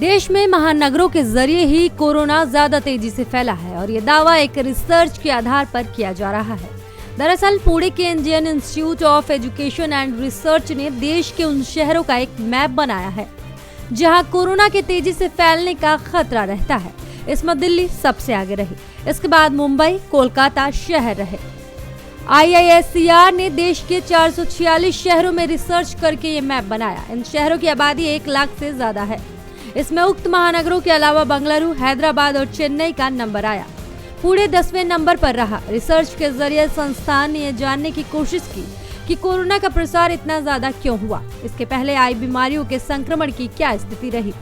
देश में महानगरों के जरिए ही कोरोना ज्यादा तेजी से फैला है और ये दावा एक रिसर्च के आधार पर किया जा रहा है। दरअसल पुणे के Indian institute of education and research ने देश के उन शहरों का एक मैप बनाया है जहां कोरोना के तेजी से फैलने का खतरा रहता है। इसमें दिल्ली सबसे आगे रही, इसके बाद मुंबई, कोलकाता शहर रहे। IISER ने देश के 446 शहरों में रिसर्च करके ये मैप बनाया। इन शहरों की आबादी 1 लाख से ज्यादा है। इसमें उक्त महानगरों के अलावा बेंगलुरु, हैदराबाद और चेन्नई का नंबर आया। पुणे 10वें नंबर पर रहा। रिसर्च के जरिए संस्थान ने ये जानने की कोशिश की कि कोरोना का प्रसार इतना ज्यादा क्यों हुआ, इसके पहले आई बीमारियों के संक्रमण की क्या स्थिति रही।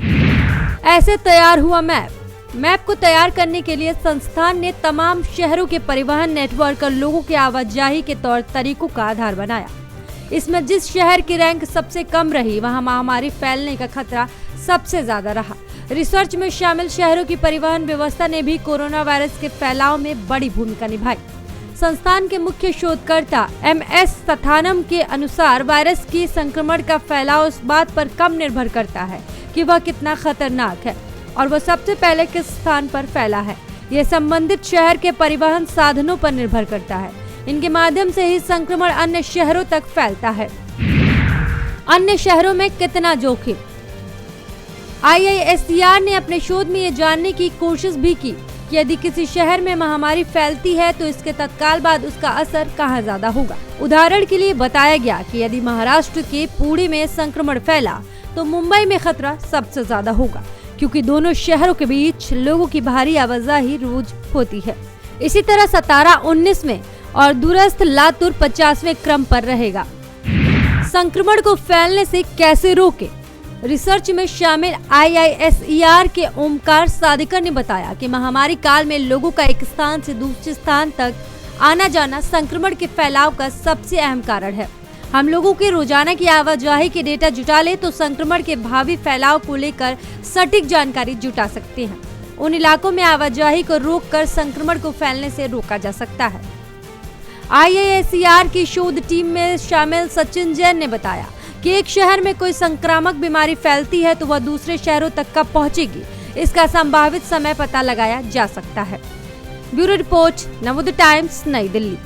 ऐसे तैयार हुआ मैप को तैयार करने के लिए संस्थान ने तमाम शहरों के परिवहन नेटवर्क और लोगों के आवाजाही के तौर तरीकों का आधार बनाया। इसमें जिस शहर की रैंक सबसे कम रही वहां महामारी फैलने का खतरा सबसे ज्यादा रहा। रिसर्च में शामिल शहरों की परिवहन व्यवस्था ने भी कोरोना वायरस के फैलाव में बड़ी भूमिका निभाई। संस्थान के मुख्य शोधकर्ता MS सथानम के अनुसार वायरस की संक्रमण का फैलाव उस बात पर कम निर्भर करता है कि वह कितना खतरनाक है और वह सबसे पहले किस स्थान पर फैला है। यह संबंधित शहर के परिवहन साधनों पर निर्भर करता है। इनके माध्यम से ही संक्रमण अन्य शहरों तक फैलता है। अन्य शहरों में कितना जोखिम। IISER ने अपने शोध में ये जानने की कोशिश भी की कि यदि किसी शहर में महामारी फैलती है तो इसके तत्काल बाद उसका असर कहाँ ज्यादा होगा। उदाहरण के लिए बताया गया कि यदि महाराष्ट्र के पुणे में संक्रमण फैला तो मुंबई में खतरा सबसे ज्यादा होगा, क्योंकि दोनों शहरों के बीच लोगों की भारी आवाजाही रोज होती है। इसी तरह सतारा 19 में और दूरस्थ लातूर 50वें क्रम पर रहेगा। संक्रमण को फैलने से कैसे रोके। रिसर्च में शामिल IISER के ओमकार सादिकर ने बताया कि महामारी काल में लोगों का एक स्थान से दूसरे स्थान तक आना जाना संक्रमण के फैलाव का सबसे अहम कारण है। हम लोगों के रोजाना की आवाजाही के डेटा जुटा ले तो संक्रमण के भावी फैलाव को लेकर सटीक जानकारी जुटा सकते हैं। उन इलाकों में आवाजाही को रोककर संक्रमण को फैलने से रोका जा सकता है। IISER की शोध टीम में शामिल सचिन जैन ने बताया कि एक शहर में कोई संक्रामक बीमारी फैलती है तो वह दूसरे शहरों तक कब पहुंचेगी, इसका संभावित समय पता लगाया जा सकता है। ब्यूरो रिपोर्ट, नवोदय टाइम्स, नई दिल्ली।